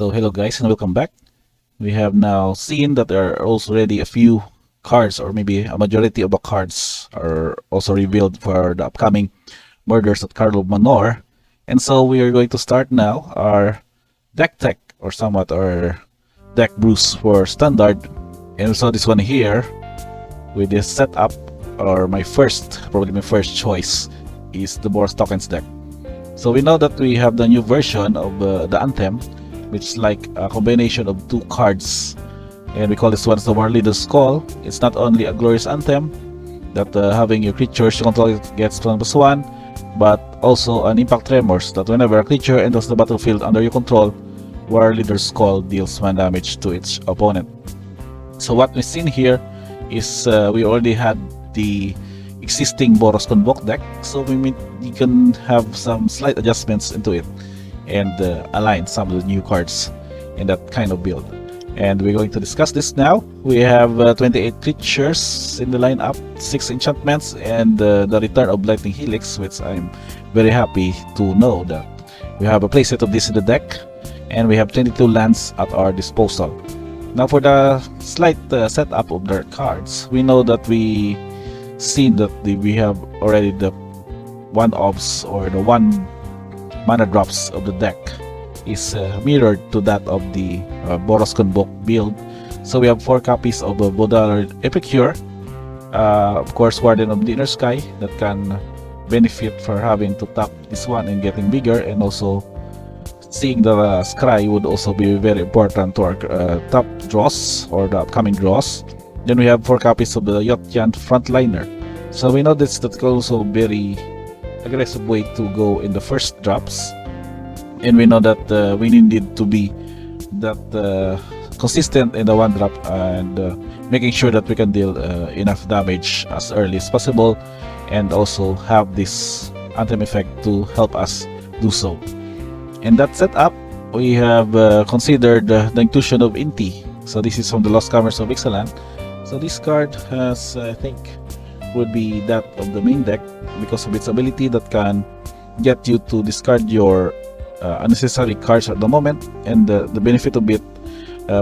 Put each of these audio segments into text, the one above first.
So hello guys and welcome back. We have now seen that there are also already a few cards, or maybe a majority of the cards are also revealed for the upcoming murders at Karlov Manor. And so we are going to start now our deck tech, or somewhat our deck brews for standard. And so this one here with this setup, or probably my first choice is the Boros tokens deck. So we know that we have the new version of the Anthem, which is like a combination of two cards, and we call this one the War Leader's Call. It's not only a glorious anthem that having your creatures you control gets +1, but also an impact tremors that whenever a creature enters the battlefield under your control, War Leader's Call deals 1 damage to its opponent. So what we've seen here is we already had the existing Boros Convoke deck, so we can have some slight adjustments into it and align some of the new cards in that kind of build. And we're going to discuss this now. We have 28 creatures in the lineup, 6 enchantments, and the return of Lightning Helix, which I'm very happy to know that we have a playset of this in the deck, and we have 22 lands at our disposal. Now for the slight setup of their cards, we know that we have already the one-offs, or the one mana drops of the deck is mirrored to that of the Boros Convoke build. So we have 4 copies of Bodar Epicure, of course Warden of the Inner Sky, that can benefit for having to tap this one and getting bigger, and also seeing the Scry would also be very important to our top draws, or the upcoming draws. Then we have 4 copies of the Yotyan Frontliner. So we know that also very aggressive way to go in the first drops, and we know that we need to be that consistent in the 1 drop, and making sure that we can deal enough damage as early as possible, and also have this anthem effect to help us do so. In that setup, we have considered the inclusion of Inti. So this is from the Lost Caverns of Ixalan. So this card has, I think, would be that of the main deck because of its ability that can get you to discard your unnecessary cards at the moment, and the benefit of it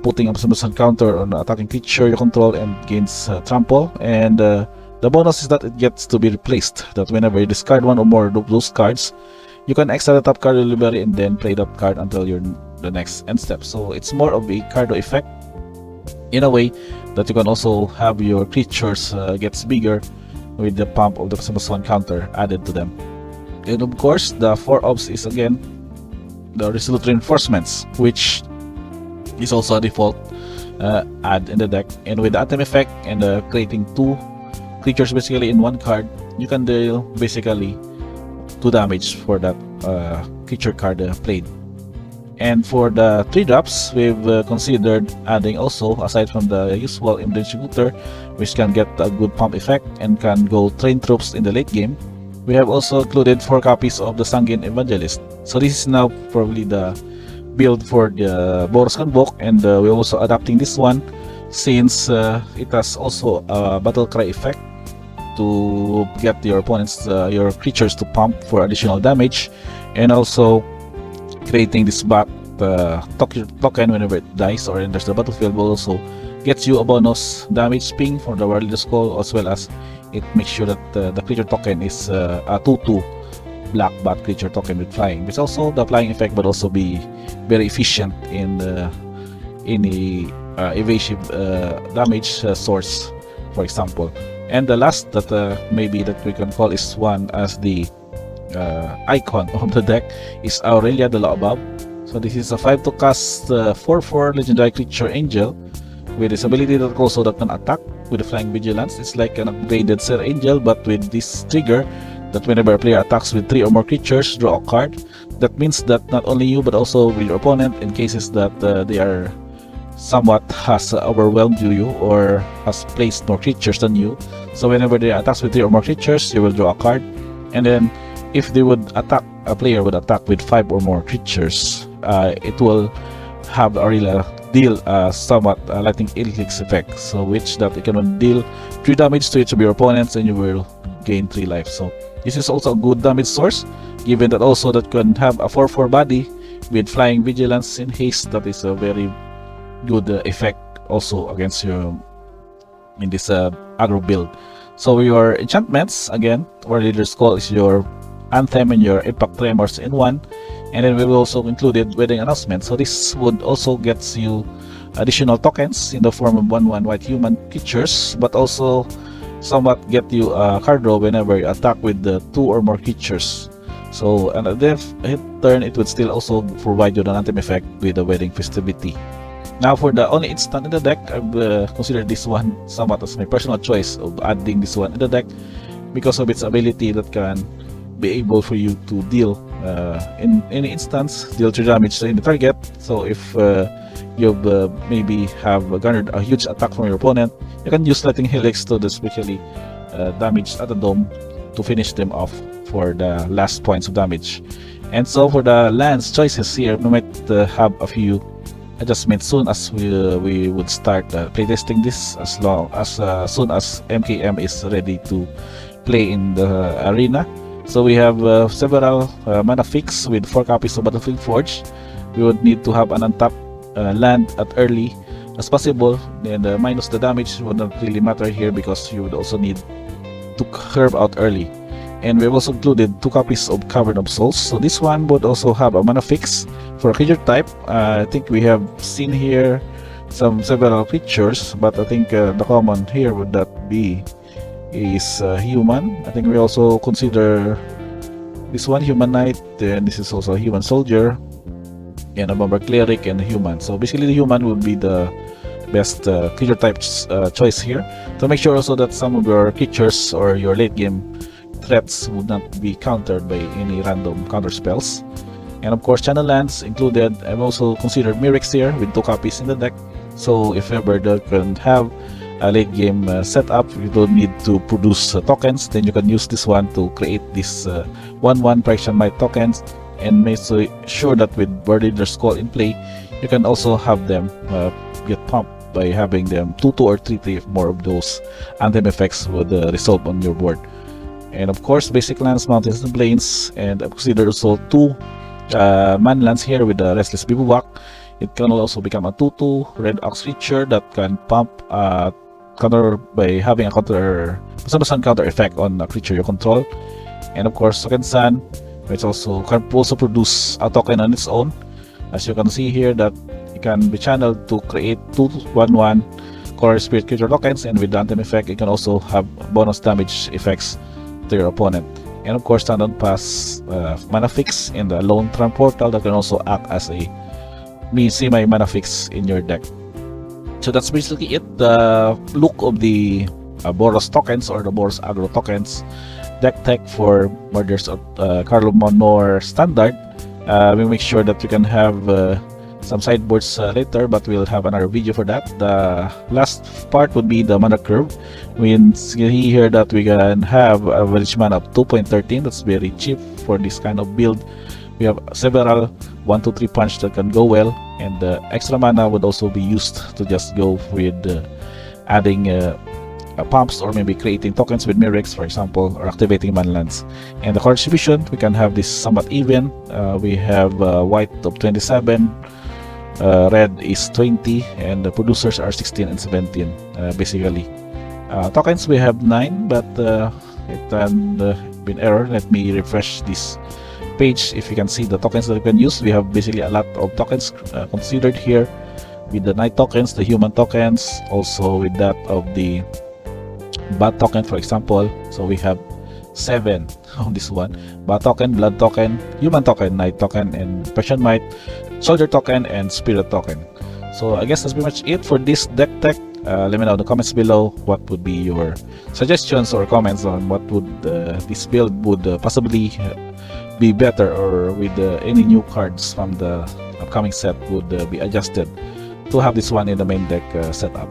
putting up some counter on attacking creature you control and gains trample, and the bonus is that it gets to be replaced, that whenever you discard one or more of those cards, you can exile the top card of the library and then play that card until the next end step. So it's more of a cardo effect in a way that you can also have your creatures gets bigger with the pump of the +1 counter added to them. And of course, the 4 ops is again the Resolute Reinforcements, which is also a default add in the deck. And with the Anthem effect and creating 2 creatures basically in 1 card, you can deal basically 2 damage for that creature card played. And for the 3 drops, we've considered adding also, aside from the usual Midrange Shooter, which can get a good pump effect and can go train troops in the late game, we have also included 4 copies of the Sanguine Evangelist. So this is now probably the build for the Boros Convoke, and we're also adapting this one since it has also a Battle Cry effect to get your opponents, your creatures to pump for additional damage, and also creating this bat token whenever it dies or enters the battlefield will also gets you a bonus damage ping for the War Leader's Call, as well as it makes sure that the creature token is a 2/2 black bat creature token with flying, which also the flying effect would also be very efficient in any evasive damage source, for example. And the last that maybe that we can call is one as the icon of the deck is Aurelia the Law Above. So this is a 5 to cast 4/4 legendary creature angel with this ability that also that can attack with the flying vigilance. It's like an upgraded Ser Angel, but with this trigger that whenever a player attacks with 3 or more creatures, draw a card. That means that not only you but also with your opponent, in cases that they are somewhat has overwhelmed you or has placed more creatures than you, so whenever they attacks with 3 or more creatures, you will draw a card. And then if they would attack, a player would attack with 5 or more creatures, it will have Aurelia deal somewhat Lightning Helix effect, so which that it can deal 3 damage to each of your opponents and you will gain 3 life. So this is also a good damage source, given that also that can have a 4/4 body with Flying Vigilance in haste. That is a very good effect also against your in this aggro build. So your enchantments, again, War Leader's Call is your Anthem and your Impact Tremors in one, and then we will also included Wedding Announcement. So this would also gets you additional tokens in the form of 1/1 white human creatures, but also somewhat get you a card draw whenever you attack with the 2 or more creatures. So and at the hit turn, it would still also provide you an anthem effect with the Wedding Festivity. Now for the only instant in the deck, I've considered this one somewhat as my personal choice of adding this one in the deck because of its ability that can be able for you to deal in any instance, deal 3 damage in the target. So if you've maybe have garnered a huge attack from your opponent, you can use Lightning Helix to especially damage at the dome to finish them off for the last points of damage. And so for the lands choices here, we might have a few adjustments soon as we would start playtesting this, as soon as MKM is ready to play in the arena. So we have several mana fix with 4 copies of Battlefield Forge. We would need to have an untapped land at early as possible, and minus the damage would not really matter here because you would also need to curve out early. And we've also included 2 copies of Caverns of Souls. So this one would also have a mana fix for a creature type. I think we have seen here several creatures, but I think the common here would that be is human. I think we also consider this one human knight, and this is also a human soldier, and a bomber cleric and a human. So basically the human would be the best creature type choice here. So make sure also that some of your creatures or your late game threats would not be countered by any random counter spells. And of course channel lands included. I've also considered Myrics here with 2 copies in the deck. So if ever they can have a late game setup, you don't need to produce tokens, then you can use this one to create this 1/1 Praxian Might tokens, and make sure that with War Leader's Call in play, you can also have them get pumped by having them 2/2 or 3/3 if more of those anthem effects would result on your board. And of course basic lands, mountains and plains, and I've considered also 2 man lands here with the Restless Bivouac. It can also become a 2/2 red ox creature that can pump counter by having a counter counter effect on a creature you control. And of course Token Sun, which also can also produce a token on its own. As you can see here, that it can be channeled to create 2/1/1 Color Spirit creature tokens, and with the anthem effect it can also have bonus damage effects to your opponent. And of course Standard Pass mana fix and the Lone Trump Portal that can also act as a semi mana fix in your deck. So that's basically it, the look of the Boros tokens or the Boros Aggro tokens deck tech for Murders of Karlov Manor Standard. We make sure that we can have some sideboards later, but we'll have another video for that. The last part would be the mana curve. We see here that we can have a average mana of 2.13. That's very cheap for this kind of build. We have several 1-2-3 punch that can go well, and the extra mana would also be used to just go with adding pumps, or maybe creating tokens with Myrics, for example, or activating mana lands. And the card distribution, we can have this somewhat even. We have white of 27, red is 20, and the producers are 16 and 17 basically. Tokens we have 9, but it had been error. Let me refresh this page. If you can see the tokens that you can use, we have basically a lot of tokens considered here, with the knight tokens, the human tokens, also with that of the bat token, for example. So we have 7 on this one: bat token, blood token, human token, knight token, and Praxian Might, soldier token, and spirit token. So I guess that's pretty much it for this deck tech. Let me know in the comments below what would be your suggestions or comments on what would this build would possibly be better, or with any new cards from the upcoming set would be adjusted to have this one in the main deck setup.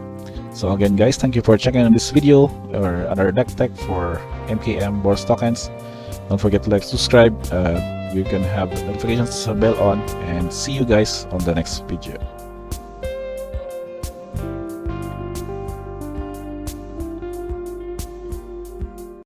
So again guys, thank you for checking on this video or another deck tech for MKM Boros tokens. Don't forget to like, subscribe, you can have the notifications bell on, and see you guys on the next video.